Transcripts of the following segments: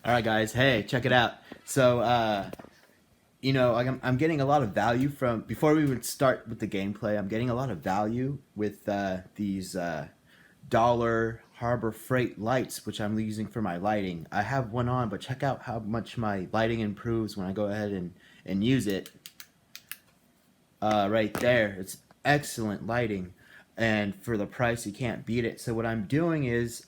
All right, guys. Hey, check it out. So, I'm getting a lot of value from. Before we would start with the gameplay, I'm getting a lot of value with these dollar Harbor Freight lights, which I'm using for my lighting. I have one on, but check out how much my lighting improves when I go ahead and use it. Right there, it's excellent lighting, and for the price, you can't beat it. So what I'm doing is,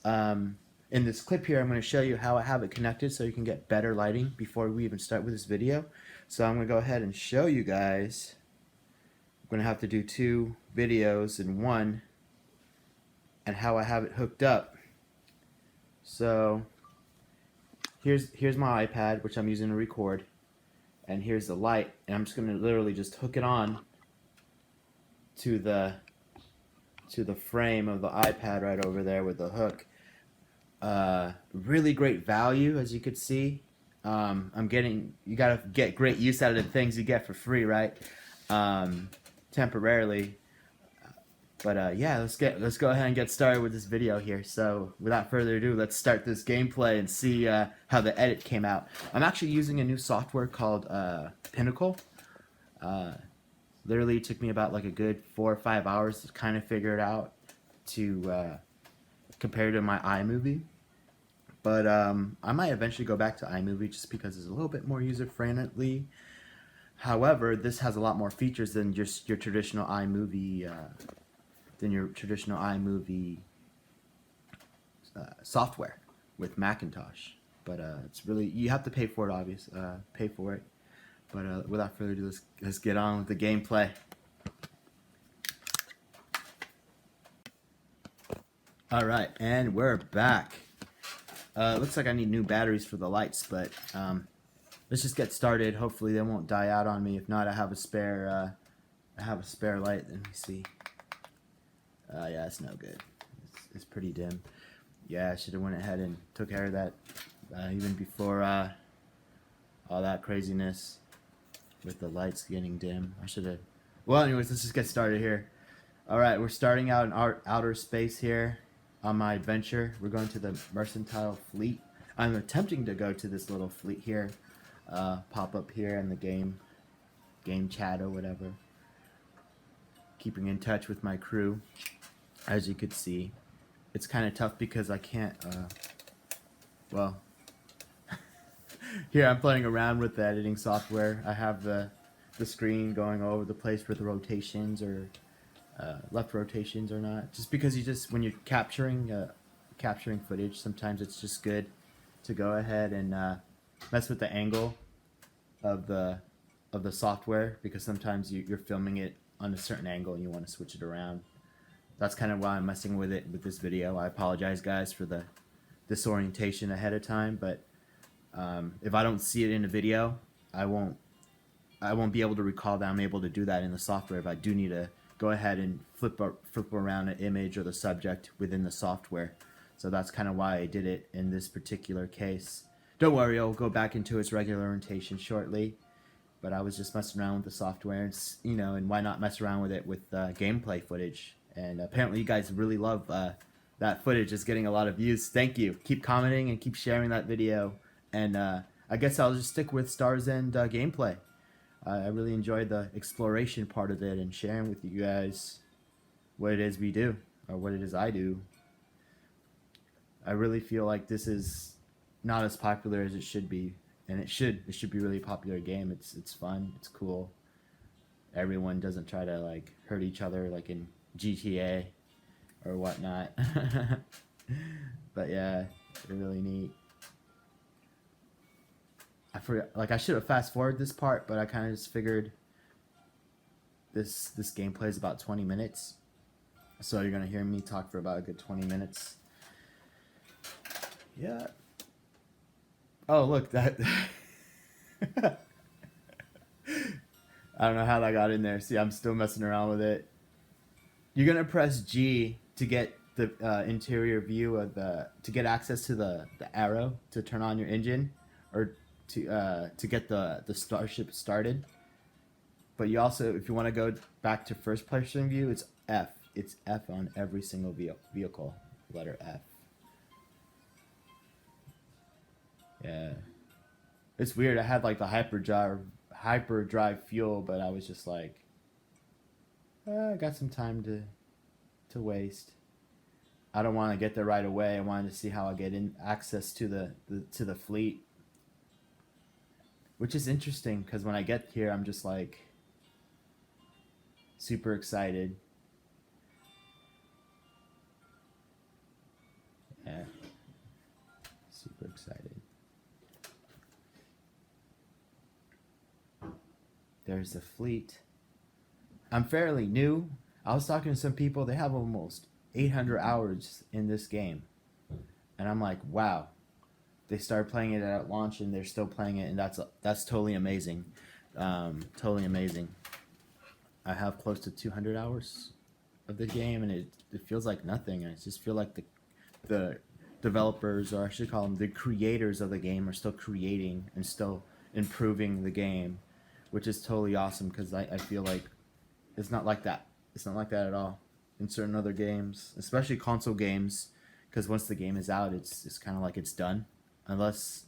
in this clip here, I'm going to show you how I have it connected so you can get better lighting before we even start with this video. So I'm going to go ahead and show you guys. I'm going to have to do two videos in one, and how I have it hooked up. So here's my iPad, which I'm using to record, and here's the light, and I'm just going to literally just hook it on to the frame of the iPad right over there with the hook. Really great value, as you could see. You gotta get great use out of the things you get for free, right? Temporarily. But yeah, let's go ahead and get started with this video here. So without further ado, let's start this gameplay and see how the edit came out. I'm actually using a new software called Pinnacle. Literally took me about like a good 4 or 5 hours to kind of figure it out to compare to my iMovie. But I might eventually go back to iMovie just because it's a little bit more user-friendly. However, this has a lot more features than just your traditional iMovie software with Macintosh. But it's really, you have to pay for it, pay for it. But without further ado, let's get on with the gameplay. All right, and we're back. Looks like I need new batteries for the lights, but let's just get started. Hopefully they won't die out on me. If not, I have a spare light. Let me see. Yeah, it's no good. It's pretty dim. Yeah, I should have went ahead and took care of that even before all that craziness with the lights getting dim. I should have. Well, anyways, let's just get started here. All right, we're starting out in outer space here. On my adventure, we're going to the mercantile fleet. I'm attempting to go to this little fleet here, pop up here in the game chat or whatever. Keeping in touch with my crew, as you could see. It's kind of tough because I can't, well, here I'm playing around with the editing software. I have the screen going all over the place with the rotations or left rotations or not, just because when you're capturing footage, sometimes it's just good to go ahead and mess with the angle of the software, because sometimes you're filming it on a certain angle and you want to switch it around. That's kind of why I'm messing with it with this video. I apologize, guys, for the disorientation ahead of time, but if I don't see it in the video, I won't be able to recall that I'm able to do that in the software if I do need to go ahead and flip around an image or the subject within the software. So that's kind of why I did it in this particular case. Don't worry, I'll go back into its regular orientation shortly. But I was just messing around with the software, and, and why not mess around with it with gameplay footage? And apparently you guys really love that footage. It's getting a lot of views. Thank you. Keep commenting and keep sharing that video. And I guess I'll just stick with Stars End gameplay. I really enjoyed the exploration part of it and sharing with you guys what it is we do, or what it is I do. I really feel like this is not as popular as it should be, and it should be a really popular game. It's fun, it's cool. Everyone doesn't try to like hurt each other like in GTA or whatnot. But yeah, they're really neat. I forgot, like I should have fast forwarded this part, but I kind of just figured this gameplay is about 20 minutes. So you're gonna hear me talk for about a good 20 minutes. Yeah. Oh, look, that I don't know how that got in there. See, I'm still messing around with it. You're gonna press G to get the interior view of to get access to the arrow to turn on your engine, or to get the starship started. But you also, if you want to go back to first person view, it's F. It's F on every single vehicle. Letter F. Yeah, it's weird. I had like the hyperdrive fuel, but I was just like, I got some time to waste. I don't want to get there right away. I wanted to see how I get in access to the fleet, which is interesting because when I get here, I'm just like super excited. Yeah, super excited. There's the fleet. I'm fairly new. I was talking to some people. They have almost 800 hours in this game, and I'm like, wow. They started playing it at launch, and they're still playing it, and that's totally amazing. Totally amazing. I have close to 200 hours of the game, and it feels like nothing. I just feel like the developers, or I should call them the creators of the game, are still creating and still improving the game, which is totally awesome because I feel like it's not like that. It's not like that at all in certain other games, especially console games, because once the game is out, it's kind of like it's done, unless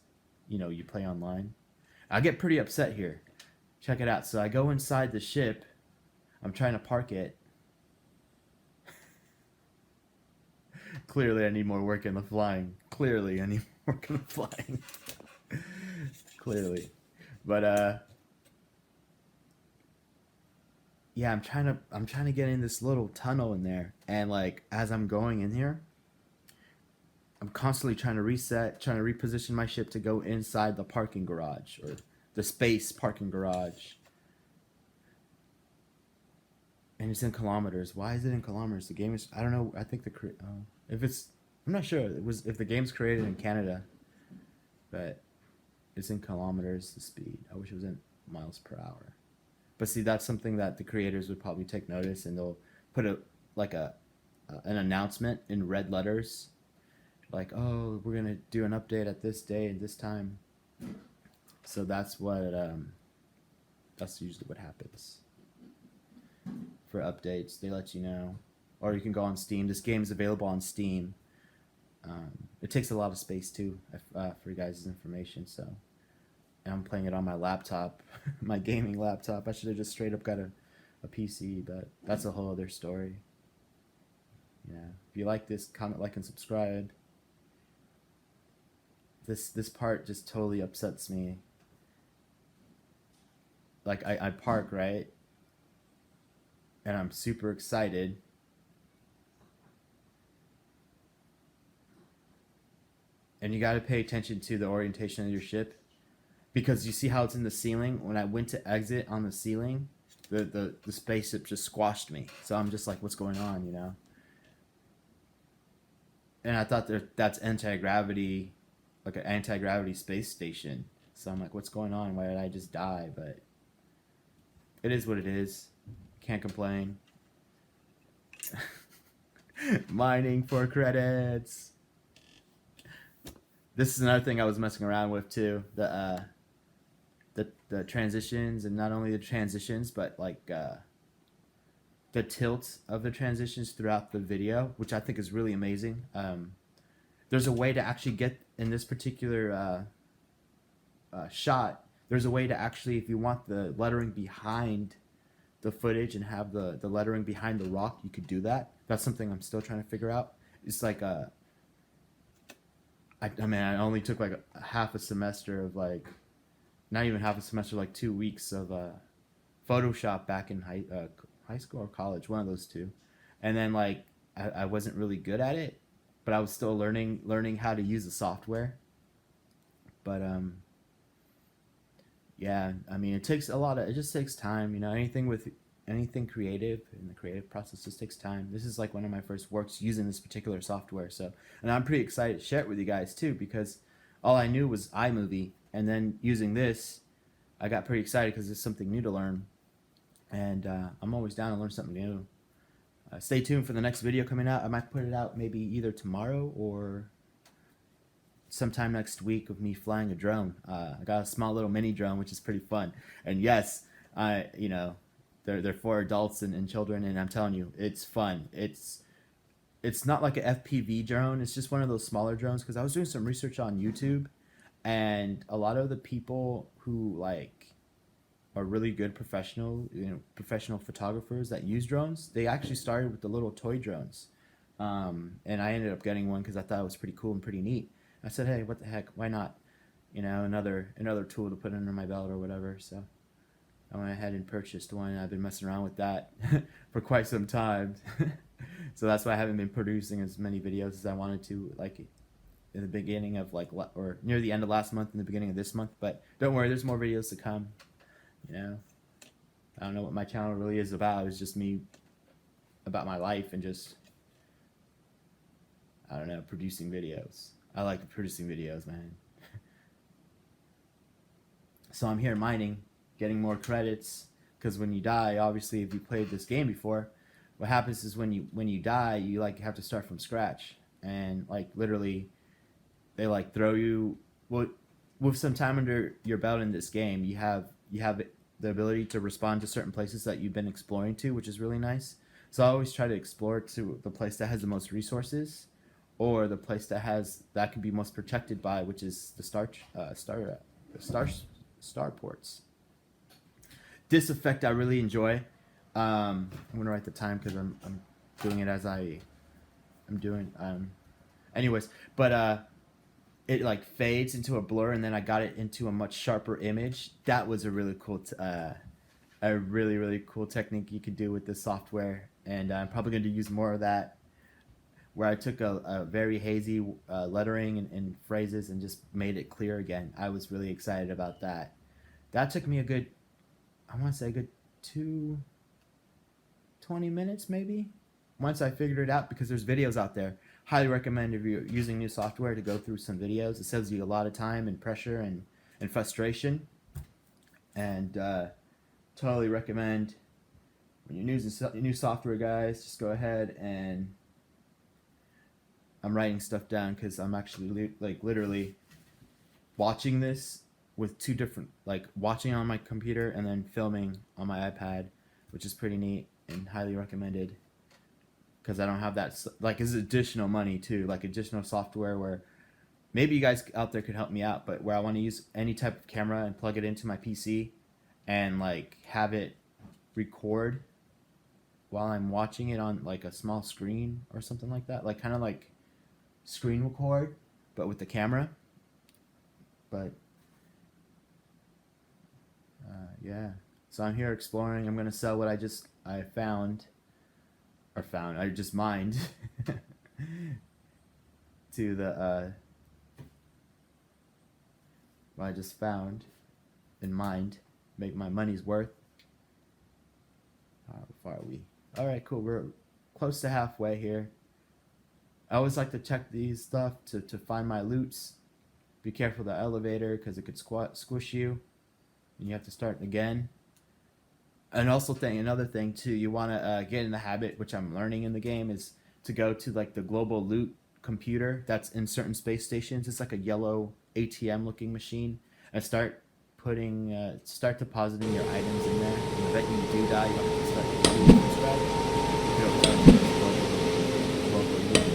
you play online. I get pretty upset here. Check it out. So I go inside the ship. I'm trying to park it. Clearly, I need more work in the flying. Clearly, I need more work in the flying. Clearly, but yeah, I'm trying to get in this little tunnel in there, and like as I'm going in here, I'm constantly trying to reset, trying to reposition my ship to go inside the parking garage or the space parking garage. And it's in kilometers. Why is it in kilometers? The game is, I don't know. I think if it's, I'm not sure. It was if the game's created in Canada, but it's in kilometers the speed. I wish it was in miles per hour. But see, that's something that the creators would probably take notice, and they'll put like an announcement in red letters, like, oh, we're gonna do an update at this day and this time. So that's usually what happens for updates. They let you know, or you can go on Steam. This game is available on Steam. It takes a lot of space too, for you guys' information. So, and I'm playing it on my laptop, my gaming laptop. I should have just straight up got a PC, but that's a whole other story. Yeah. If you like this, comment, like, and subscribe. This part just totally upsets me. Like I park, right? And I'm super excited. And you got to pay attention to the orientation of your ship, because you see how it's in the ceiling. When I went to exit on the ceiling, the spaceship just squashed me. So I'm just like, what's going on? And I thought that's anti-gravity, like an anti-gravity space station. So I'm like, what's going on? Why did I just die? But it is what it is. Can't complain. Mining for credits. This is another thing I was messing around with too. The transitions, and not only the transitions, but like the tilt of the transitions throughout the video, which I think is really amazing. There's a way to actually get in this particular shot. There's a way to actually, if you want the lettering behind the footage and have the lettering behind the rock, you could do that. That's something I'm still trying to figure out. It's like I mean, I only took like half a semester of like, not even half a semester, like 2 weeks of Photoshop back in high school or college, one of those two. And then like I wasn't really good at it, but I was still learning how to use the software. But yeah, I mean, it just takes time, anything creative, and the creative process just takes time. This is like one of my first works using this particular software. So, and I'm pretty excited to share it with you guys too, because all I knew was iMovie, and then using this, I got pretty excited because it's something new to learn, and I'm always down to learn something new. Stay tuned for the next video coming out. I might put it out maybe either tomorrow or sometime next week of me flying a drone. I got a small little mini drone, which is pretty fun. And yes, they're for adults and children, and I'm telling you, it's fun. It's not like a FPV drone. It's just one of those smaller drones, because I was doing some research on YouTube, And a lot of the people who like are really good professional photographers that use drones, they actually started with the little toy drones. And I ended up getting one because I thought it was pretty cool and pretty neat. I said, hey, what the heck, why not? Another tool to put under my belt or whatever. So I went ahead and purchased one. I've been messing around with that for quite some time. So that's why I haven't been producing as many videos as I wanted to, like in the beginning of or near the end of last month and the beginning of this month. But don't worry, there's more videos to come. I don't know what my channel really is about. It's just me about my life and just, I don't know, producing videos. I like producing videos, man. So I'm here mining, getting more credits, because when you die, obviously, if you played this game before, what happens is when you die, you like have to start from scratch, and like literally, they like throw you. Well, with some time under your belt in this game, you have the ability to respond to certain places that you've been exploring to, which is really nice. So I always try to explore to the place that has the most resources, or the place that can be most protected by, which is the starports. This effect I really enjoy. I'm gonna write the time because I'm doing it as I'm doing. Anyways, but it like fades into a blur, and then I got it into a much sharper image. That was a really cool, a really cool technique you could do with this software, and I'm probably going to use more of that. Where I took a very hazy lettering and phrases and just made it clear again. I was really excited about that. That took me a good, I want to say a good 20 minutes maybe. Once I figured it out, because there's videos out there. Highly recommend if you're using new software to go through some videos. It saves you a lot of time and pressure and frustration. And totally recommend when you're using new software, guys, just go ahead and I'm writing stuff down because I'm actually literally watching this with two different, like watching on my computer and then filming on my iPad, which is pretty neat and highly recommended. Because I don't have that, like, it's additional money too, like additional software where maybe you guys out there could help me out, but where I want to use any type of camera and plug it into my PC and like have it record while I'm watching it on like a small screen or something like that, like kind of like screen record, but with the camera. But yeah, so I'm here exploring. I'm gonna sell what I just mined to the what I just found and mined, make my money's worth. How far are we? All right, cool. We're close to halfway here. I always like to check these stuff to find my loots. Be careful of the elevator because it could squish you and you have to start again. And also another thing too, you want to get in the habit, which I'm learning in the game, is to go to like the global loot computer that's in certain space stations. It's like a yellow ATM looking machine, and start depositing your items in there. And the second you do die, you have to start doing this right. You know, global loot.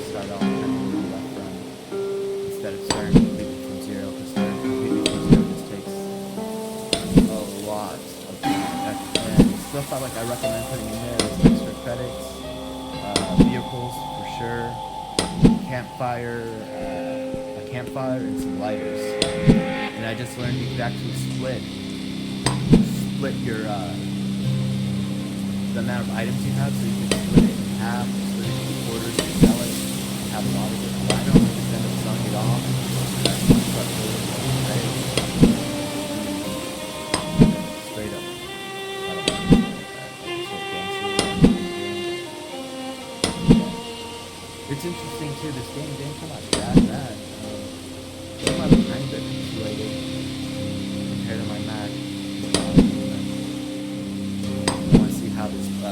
Start off on the left front instead of starting completely from zero. Because starting completely from zero just takes a lot of time. And stuff I recommend putting in there is extra credits, vehicles for sure, a campfire, and some lighters. And I just learned you could actually split your the amount of items you have, so you can split it in half, split it into quarters, and sell it, and have a lot of it. I don't just end up selling it off. That's my straight up. I don't know. It's interesting too. This game didn't come out that bad. It came out a tiny bit pixelated compared to my Mac. I want to see how this. I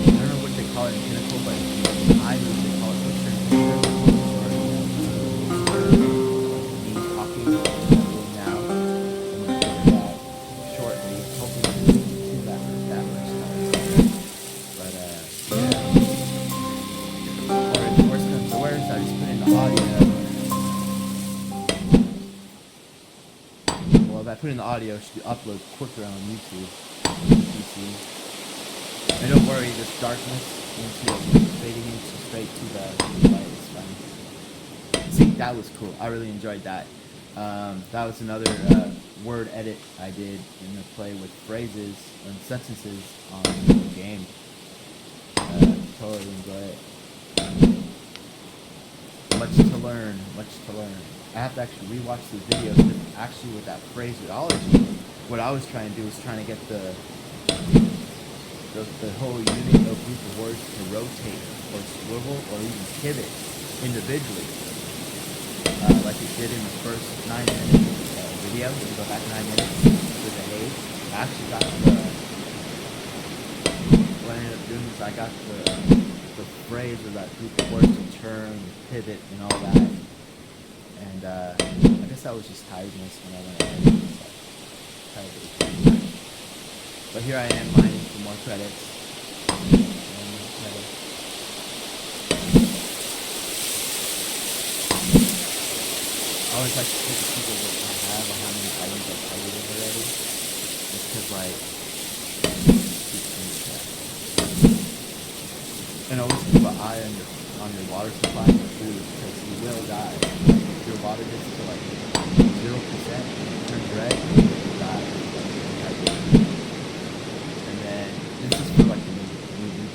don't know what they call it in Pinnacle, but in iMovie they call it picture in picture. Or me talking now. I'm gonna figure it out shortly. Hopefully, it won't be too that much noise. But yeah. Or if the worst comes to worst, I just put in the audio. Well, if I put in the audio, it should upload quicker on YouTube. PC. And don't worry, this darkness fading into straight to the light is fine. See, that was cool. I really enjoyed that. That was another word edit I did in the play with phrases and sentences on the game. Totally enjoy it. Much to learn, much to learn. I have to actually rewatch the videos, but actually with that phraseology, what I was trying to do was trying to get the whole unit of group of words to rotate or swivel or even pivot individually. Like it did in the first 9 minutes video. If you go back 9 minutes with the hay, I actually got what I ended up doing is I got the phrase of that group of words to turn, pivot, and all that. And I guess that was just tiredness when I went ahead. But here I am mining for more credits. I always like to take a peek at what I have and how many items I've targeted already. Just because, like, and always keep an eye on your water supply and your food, because you will die. Like, if your water gets to like 0% and it turns red, you will die. And then this is for like the new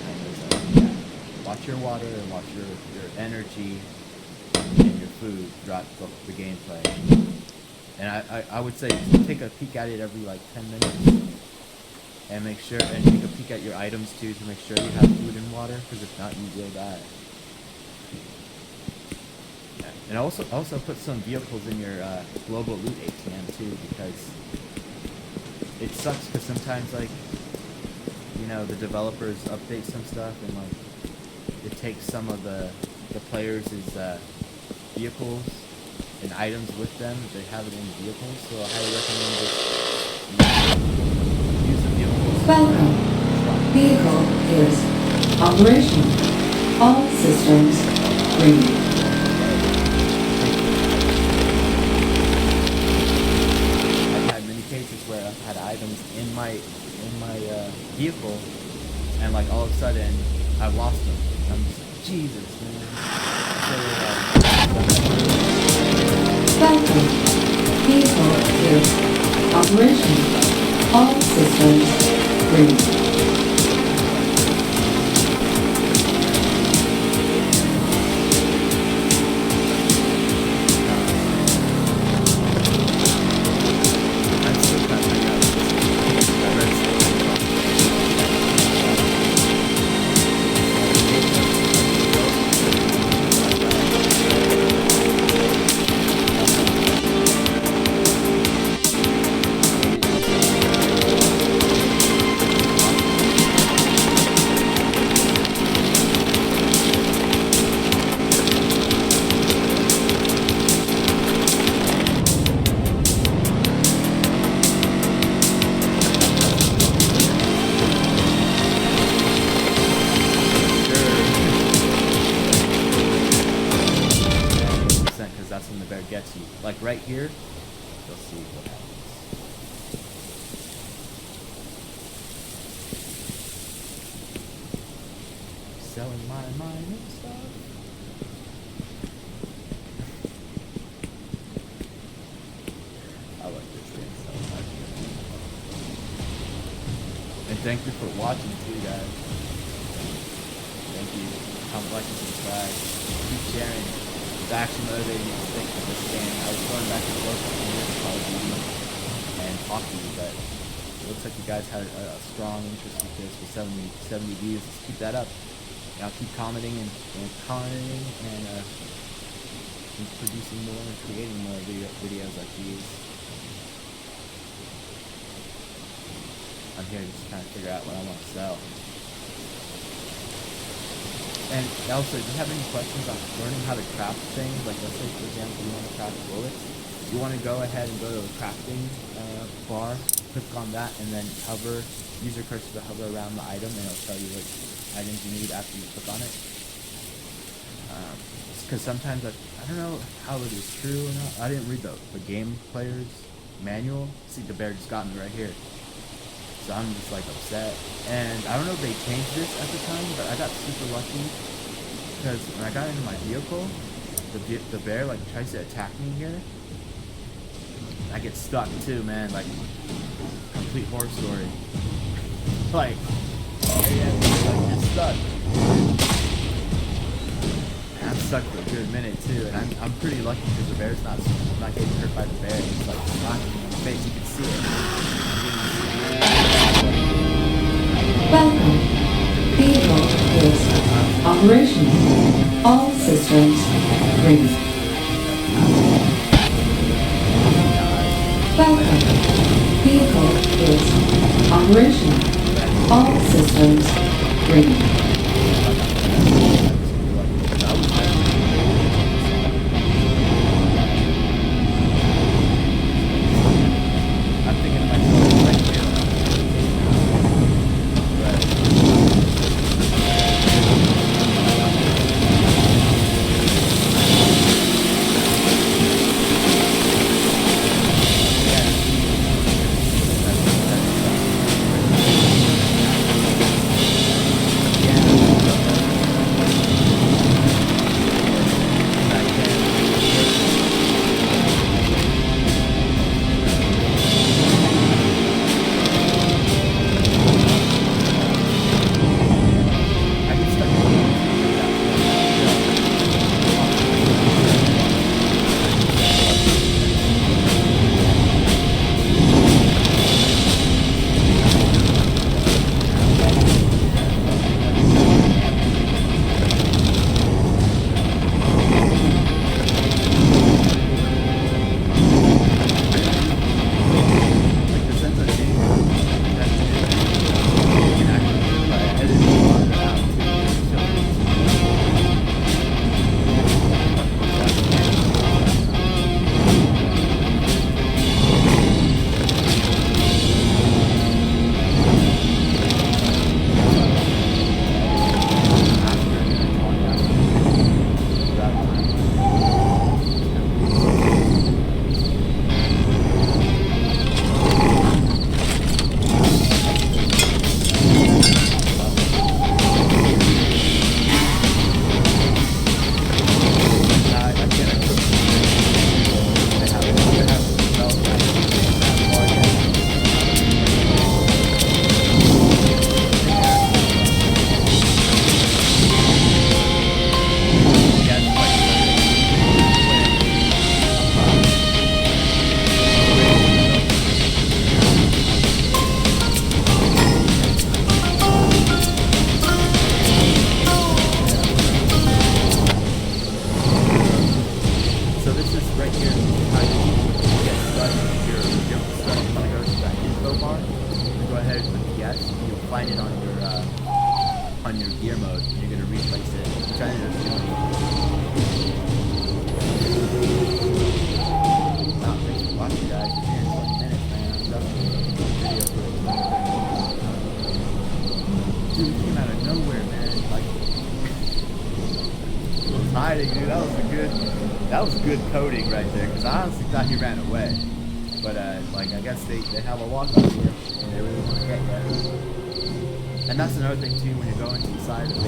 timers. Watch your water and watch your energy and your food throughout the gameplay. And I would say take a peek at it every like 10 minutes. And make sure, and take a peek at your items too to make sure you have food and water, because if not, you will die. And also put some vehicles in your global loot ATM too, because it sucks. Because sometimes, like, you know, the developers update some stuff, and like it takes some of the players' vehicles and items with them. They have it in the vehicles, so I highly recommend just use the vehicles. Welcome. Vehicle is operational. All systems green. I've had many cases where I've had items in my vehicle, and like all of a sudden I've lost them. I'm just like, Jesus, man. Welcome. Vehicle is operational. All systems green. That's when the bear gets you. Like right here, you'll see what happens. Selling my mining stuff. I like this game so much. And thank you for watching too, guys. Thank you. Comment, like, and subscribe. Keep sharing. It's actually motivating me to stick with this game. I was going back and forth with Call of Duty and hockey, but it looks like you guys had a strong interest with this with 70 views. Let's keep that up. And I'll keep commenting and commenting and producing more and creating more videos like these. I'm here just trying to figure out what I want to sell. And also, if you have any questions on learning how to craft things, like let's say, for example, you want to craft bullets, you want to go ahead and go to the crafting bar, click on that, and then hover, use your cursor to hover around the item, and it'll tell you which items you need after you click on it. Because sometimes, I don't know how it is true or not. I didn't read the game player's manual. See, the bear just got me right here. So I'm just like upset. And I don't know if they changed this at the time, but I got super lucky because when I got into my vehicle, the bear like tries to attack me here. I get stuck too, man. Like complete horror story. Like, yeah, like you're stuck. And I'm stuck for a good minute too, and I'm pretty lucky because the bear's not getting hurt by the bear. It's like knocking me in the face. You can see it. Welcome. Vehicle is operational. All systems green. Welcome. Vehicle is operational. All systems green. I'm thinking to myself, like, find it on your gear mode, and you're gonna replace it. I'm trying to do wow, thanks for watching, guys. It's here in 20 minutes, man. I'm done with the video for dude, it came out of nowhere, man. Like, hiding, dude. That was good coding right there. Cause I honestly thought he ran away. But like I guess they have a walk up here, and they really want to get you. And that's another thing too. When you're going inside of it,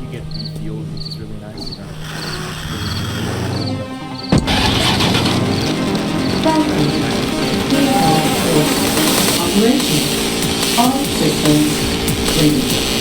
you get refueled, which is really nice. You know. Operation. All systems ready.